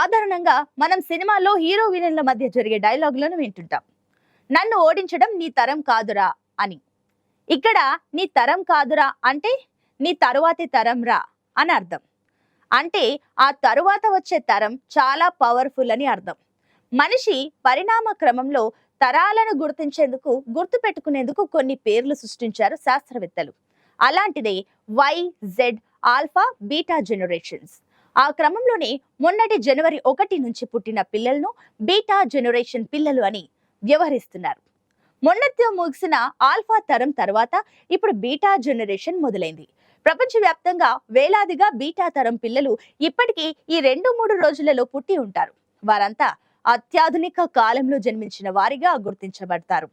సాధారణంగా మనం సినిమాల్లో హీరో విలన్ల మధ్య జరిగే డైలాగులను వింటుంటాం. నన్ను ఓడించడం నీ తరం కాదురా అని. ఇక్కడ నీ తరం కాదురా అంటే నీ తరువాతి తరం రా అని అర్థం. అంటే ఆ తరువాత వచ్చే తరం చాలా పవర్ఫుల్ అని అర్థం. మనిషి పరిణామ క్రమంలో తరాలను గుర్తించేందుకు గుర్తుపెట్టుకునేందుకు కొన్ని పేర్లు సృష్టించారు శాస్త్రవేత్తలు. అలాంటిదే Y, Z, alpha, beta generations. ఆ క్రమంలోనే మొన్నటి జనవరి 1 నుంచి పుట్టిన పిల్లలను బీటా జనరేషన్ పిల్లలు అని వ్యవహరిస్తున్నారు. మొన్నటితో ముగిసిన ఆల్ఫా తరం తర్వాత ఇప్పుడు బీటా జనరేషన్ మొదలైంది. ప్రపంచవ్యాప్తంగా వేలాదిగా బీటా తరం పిల్లలు ఇప్పటికీ ఈ 2-3 రోజులలో పుట్టి ఉంటారు. వారంతా అత్యాధునిక కాలంలో జన్మించిన వారిగా గుర్తించబడతారు.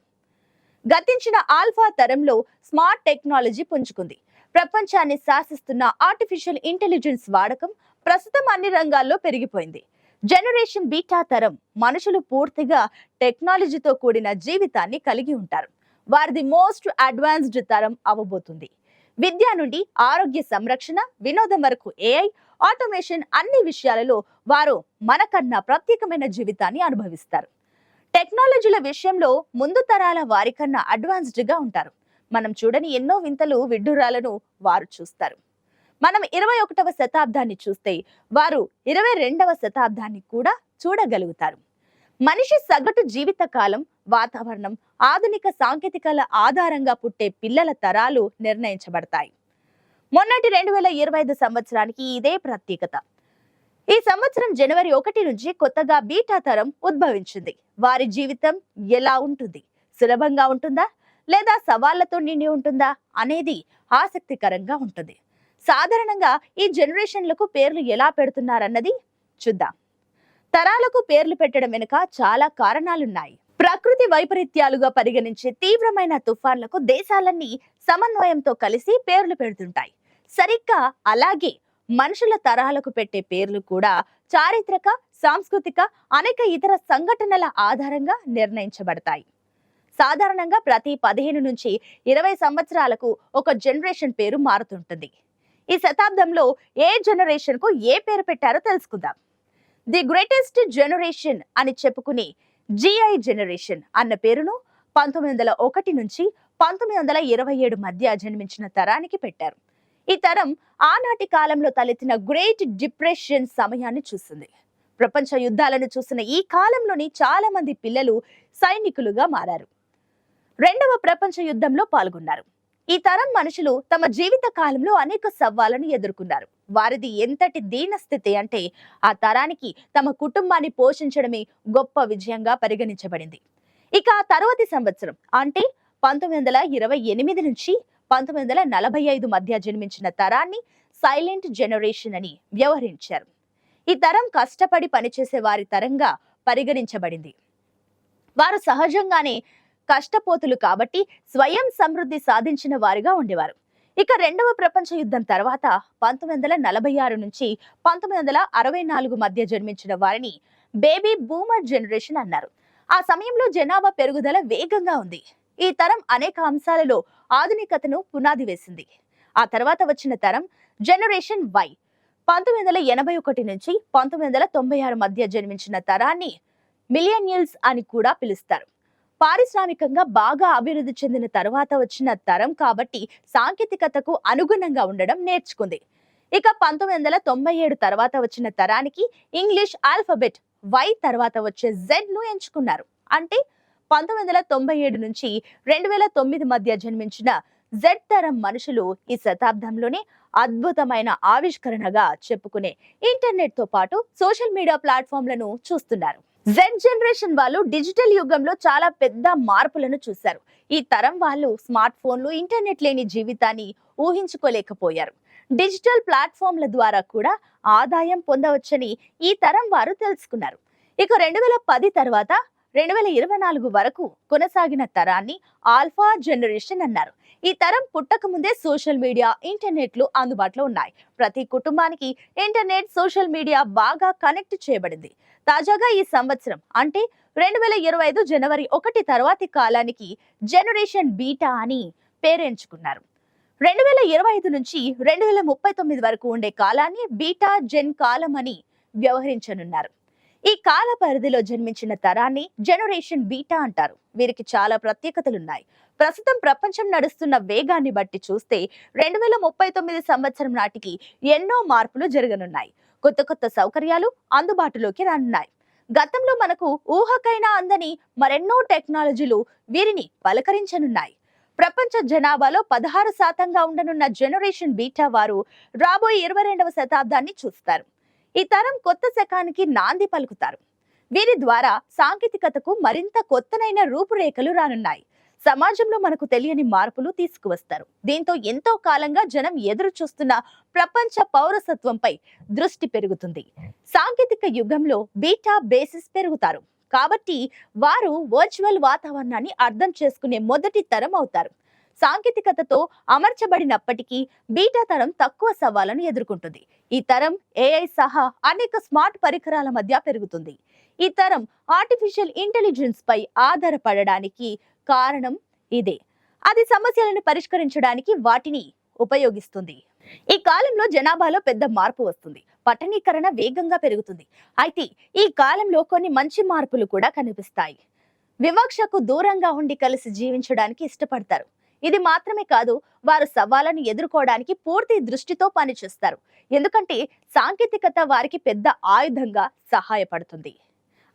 గతించిన ఆల్ఫా తరంలో స్మార్ట్ టెక్నాలజీ పుంజుకుంది. ప్రపంచాన్ని శాసిస్తున్న ఆర్టిఫిషియల్ ఇంటెలిజెన్స్ వాడకం ప్రస్తుతం అన్ని రంగాల్లో పెరిగిపోయింది. జనరేషన్ బీటా తరం మనుషులు పూర్తిగా టెక్నాలజీతో కూడిన జీవితాన్ని కలిగి ఉంటారు. వారిది మోస్ట్ అడ్వాన్స్డ్ తరం అవ్వబోతుంది. విద్య నుండి ఆరోగ్య సంరక్షణ, వినోదం వరకు ఏఐ, ఆటోమేషన్ అన్ని విషయాలలో వారు మనకన్నా ప్రత్యేకమైన జీవితాన్ని అనుభవిస్తారు. టెక్నాలజీల విషయంలో ముందు తరాల వారికన్నా అడ్వాన్స్డ్ గా ఉంటారు. మనం చూడని ఎన్నో వింతలు, విడ్డూరాలను వారు చూస్తారు. మనం 21వ శతాబ్దాన్ని చూస్తే వారు 22వ శతాబ్దాన్ని కూడా చూడగలుగుతారు. మనిషి సగటు జీవిత కాలం, వాతావరణం, ఆధునిక సాంకేతికల ఆధారంగా పుట్టే పిల్లల తరాలు నిర్ణయించబడతాయి. మొన్నటి 2025 సంవత్సరానికి ఇదే ప్రత్యేకత. ఈ సంవత్సరం జనవరి 1 నుంచి కొత్తగా బీటా తరం ఉద్భవించింది. వారి జీవితం ఎలా ఉంటుంది? సులభంగా ఉంటుందా లేదా సవాళ్లతో నిండి ఉంటుందా అనేది ఆసక్తికరంగా ఉంటుంది. సాధారణంగా ఈ జనరేషన్లకు పేర్లు ఎలా పెడుతున్నారన్నది చూద్దాం. తరాలకు పేర్లు పెట్టడం వెనుక చాలా కారణాలున్నాయి. ప్రకృతి వైపరీత్యాలుగా పరిగణించే తీవ్రమైన తుఫాన్లకు దేశాలన్నీ సమన్వయంతో కలిసి పేర్లు పెడుతుంటాయి. సరిగ్గా అలాగే మనుషుల తరాలకు పెట్టే పేర్లు కూడా చారిత్రక, సాంస్కృతిక, అనేక ఇతర సంఘటనల ఆధారంగా నిర్ణయించబడతాయి. సాధారణంగా ప్రతి 15 నుంచి 20 సంవత్సరాలకు ఒక జనరేషన్ పేరు మారుతుంటుంది. ఈ శతాబ్దంలో ఏ జనరేషన్ కు ఏ పేరు పెట్టారో తెలుసుకుందాం. ది గ్రేటెస్ట్ జనరేషన్ అని చెప్పుకునే జిఐ జనరేషన్ అన్న పేరును 1901 నుంచి 1927 మధ్య జన్మించిన తరానికి పెట్టారు. ఈ తరం ఆనాటి కాలంలో తలెత్తిన గ్రేట్ డిప్రెషన్ సమయాన్ని చూసింది. ప్రపంచ యుద్ధాలను చూసిన ఈ కాలంలోని చాలా మంది పిల్లలు సైనికులుగా మారారు. 2వ ప్రపంచ యుద్ధంలో పాల్గొన్నారు. ఈ తరం మనుషులు తమ జీవిత కాలంలో అనేక సవాళ్లను ఎదుర్కొన్నారు. వారిది ఎంతటి దీనస్థితి అంటే ఆ తరానికి తమ కుటుంబాన్ని పోషించడమే గొప్ప విజయంగా పరిగణించబడింది. ఇక ఆ తరువాతి సంవత్సరం అంటే 1928 నుంచి 1945 మధ్య జన్మించిన తరాన్ని సైలెంట్ జనరేషన్ అని వ్యవహరించారు. ఈ తరం కష్టపడి పనిచేసే వారి తరంగా పరిగణించబడింది. వారు సహజంగానే కష్టపోతులు కాబట్టి స్వయం సమృద్ధి సాధించిన వారిగా ఉండేవారు. ఇక 2వ ప్రపంచ యుద్ధం తర్వాత 1946 నుంచి 1964 మధ్య జన్మించిన వారిని బేబీ బూమర్ జనరేషన్ అన్నారు. ఆ సమయంలో జనాభా పెరుగుదల వేగంగా ఉంది. ఈ తరం అనేక అంశాలలో ఆధునికతను పునాది వేసింది. ఆ తర్వాత వచ్చిన తరం జనరేషన్ వై 1981 నుంచి 1996 మధ్య జన్మించిన తరాన్ని మిలియనియల్స్ అని కూడా పిలుస్తారు. పారిశ్రామికంగా బాగా అభివృద్ధి చెందిన తర్వాత వచ్చిన తరం కాబట్టి సాంకేతికతకు అనుగుణంగా ఉండడం నేర్చుకుంది. ఇక 1997 తర్వాత వచ్చిన తరానికి ఇంగ్లీష్ ఆల్ఫాబెట్ వై తర్వాత వచ్చే జెడ్ ను ఎంచుకున్నారు. అంటే 1997 నుంచి 2009 మధ్య జన్మించిన జెడ్ తరం మనుషులు ఈ శతాబ్దంలోనే అద్భుతమైన ఆవిష్కరణగా చెప్పుకునే ఇంటర్నెట్ తో పాటు సోషల్ మీడియా ప్లాట్ఫామ్లను చూస్తున్నారు. జెడ్ జనరేషన్ వాళ్ళు డిజిటల్ యుగంలో చాలా పెద్ద మార్పులను చూశారు. ఈ తరం వాళ్ళు స్మార్ట్ ఫోన్లు, ఇంటర్నెట్ లేని జీవితాన్ని ఊహించుకోలేకపోయారు. డిజిటల్ ప్లాట్ఫామ్ల ద్వారా కూడా ఆదాయం పొందవచ్చని ఈ తరం వారు తెలుసుకున్నారు. ఇక 2010 తర్వాత 2024 వరకు కొనసాగిన తరాన్ని ఆల్ఫా జనరేషన్ అన్నారు. ఈ తరం పుట్టక ముందే సోషల్ మీడియా, ఇంటర్నెట్లు అందుబాటులో ఉన్నాయి. ప్రతి కుటుంబానికి ఇంటర్నెట్, సోషల్ మీడియా బాగా కనెక్ట్ చేయబడింది. తాజాగా ఈ సంవత్సరం అంటే 2025 జనవరి 1 తర్వాతి కాలానికి జనరేషన్ బీటా అని పేరెంచుకున్నారు. 2025 నుంచి 2039 వరకు ఉండే కాలాన్ని బీటా జెన్ కాలం అని వ్యవహరించనున్నారు. ఈ కాల పరిధిలో జన్మించిన తరాన్ని జనరేషన్ బీటా అంటారు. వీరికి చాలా ప్రత్యేకతలున్నాయి. ప్రస్తుతం ప్రపంచం నడుస్తున్న వేగాన్ని బట్టి చూస్తే 2039 సంవత్సరం నాటికి ఎన్నో మార్పులు జరగనున్నాయి. కొత్త కొత్త సౌకర్యాలు అందుబాటులోకి రానున్నాయి. గతంలో మనకు ఊహకైనా అందని మరెన్నో టెక్నాలజీలు వీరిని పలకరించనున్నాయి. ప్రపంచ జనాభాలో 16% ఉండనున్న జనరేషన్ బీటా వారు రాబోయే 22వ శతాబ్దాన్ని చూస్తారు. ఈ తరం కొత్త శకానికి నాంది పలుకుతారు. వీరి ద్వారా సాంకేతికతకు మరింత కొత్తనైన రూపురేఖలు రానున్నాయి. సమాజంలో మనకు తెలియని మార్పులు తీసుకువస్తారు. దీంతో ఎంతో కాలంగా జనం ఎదురు చూస్తున్న ప్రపంచ పౌరసత్వంపై దృష్టి పెరుగుతుంది. సాంకేతిక యుగంలో బీటా బేసిస్ పెరుగుతారు కాబట్టి వారు వర్చువల్ వాతావరణాన్ని అర్థం చేసుకునే మొదటి తరం అవుతారు. సాంకేతికతతో అమర్చబడినప్పటికీ బీటా తరం తక్కువ సవాళ్లను ఎదుర్కొంటుంది. ఈ తరం ఏఐ సహా అనేక స్మార్ట్ పరికరాల మధ్య పెరుగుతుంది. ఈ తరం ఆర్టిఫిషియల్ ఇంటెలిజెన్స్ పై ఆధారపడడానికి కారణం ఇదే. అది సమస్యలను పరిష్కరించడానికి వాటిని ఉపయోగిస్తుంది. ఈ కాలంలో జనాభాలో పెద్ద మార్పు వస్తుంది. పట్టణీకరణ వేగంగా పెరుగుతుంది. అయితే ఈ కాలంలో కొన్ని మంచి మార్పులు కూడా కనిపిస్తాయి. వివక్షకు దూరంగా ఉండి కలిసి జీవించడానికి ఇష్టపడతారు. ఇది మాత్రమే కాదు, వారు సవాళ్లను ఎదుర్కోవడానికి పూర్తి దృష్టితో పనిచేస్తారు. ఎందుకంటే సాంకేతికత వారికి పెద్ద ఆయుధంగా సహాయపడుతుంది.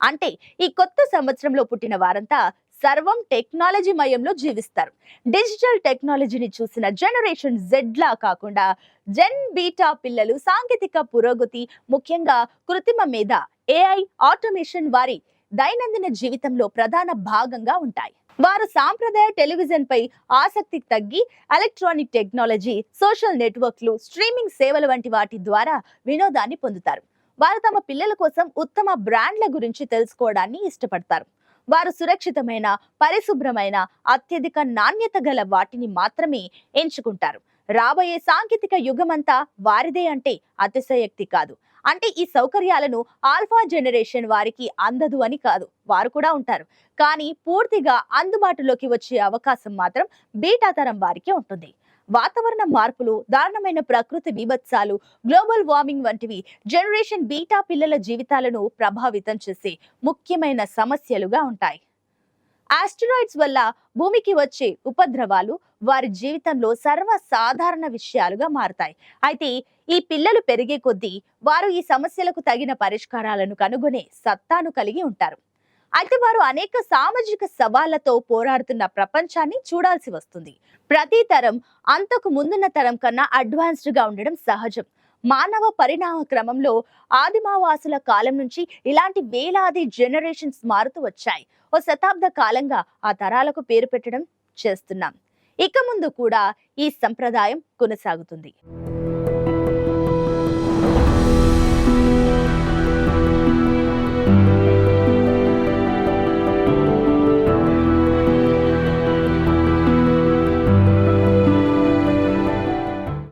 అంటే ఈ కొత్త సంవత్సరంలో పుట్టిన వారంతా సర్వం టెక్నాలజీ మయంలో జీవిస్తారు. డిజిటల్ టెక్నాలజీని చూసిన జనరేషన్ జెడ్ లా కాకుండా జెన్ బీటా పిల్లలు సాంకేతిక పురోగతి, ముఖ్యంగా కృత్రిమ మేధ, ఏఐ, ఆటోమేషన్ వారి దైనందిన జీవితంలో ప్రధాన భాగంగా ఉంటాయి. వారు సాంప్రదాయ టెలివిజన్ పై ఆసక్తి తగ్గి ఎలక్ట్రానిక్ టెక్నాలజీ, సోషల్ నెట్వర్క్లు, స్ట్రీమింగ్ సేవల వంటి వాటి ద్వారా వినోదాన్ని పొందుతారు. వారు తమ పిల్లల కోసం ఉత్తమ బ్రాండ్ల గురించి తెలుసుకోవడాన్ని ఇష్టపడతారు. వారు సురక్షితమైన, పరిశుభ్రమైన, అత్యధిక నాణ్యత గల వాటిని మాత్రమే ఎంచుకుంటారు. రాబోయే సాంకేతిక యుగమంతా వారిదే అంటే అతిశయోక్తి కాదు. అంటే ఈ సౌకర్యాలను ఆల్ఫా జనరేషన్ వారికి అందదు అని కాదు, వారు కూడా ఉంటారు. కానీ పూర్తిగా అందుబాటులోకి వచ్చే అవకాశం మాత్రం బీటా తరం వారికి ఉంటుంది. వాతావరణ మార్పులు, దారుణమైన ప్రకృతి విభత్సాలు, గ్లోబల్ వార్మింగ్ వంటివి జనరేషన్ బీటా పిల్లల జీవితాలను ప్రభావితం చేసే ముఖ్యమైన సమస్యలుగా ఉంటాయి. ఆస్ట్రాయిడ్స్ వల్ల భూమికి వచ్చే ఉపద్రవాలు వారి జీవితంలో సర్వసాధారణ విషయాలుగా మారతాయి. అయితే ఈ పిల్లలు పెరిగే కొద్దీ వారు ఈ సమస్యలకు తగిన పరిష్కారాలను కనుగొనే సత్తాను కలిగి ఉంటారు. అయితే వారు అనేక సామాజిక సవాళ్లతో పోరాడుతున్న ప్రపంచాన్ని చూడాల్సి వస్తుంది. ప్రతి తరం అంతకు ముందున్న తరం కన్నా అడ్వాన్స్డ్ గా ఉండడం సహజం. మానవ పరిణామ క్రమంలో ఆదిమావాసుల కాలం నుంచి ఇలాంటి వేలాది జనరేషన్స్ మారుతూ వచ్చాయి. ఓ శతాబ్ద కాలంగా ఆ తరాలకు పేరు పెట్టడం చేస్తున్నాం. ఇక ముందు కూడా ఈ సంప్రదాయం కొనసాగుతుంది.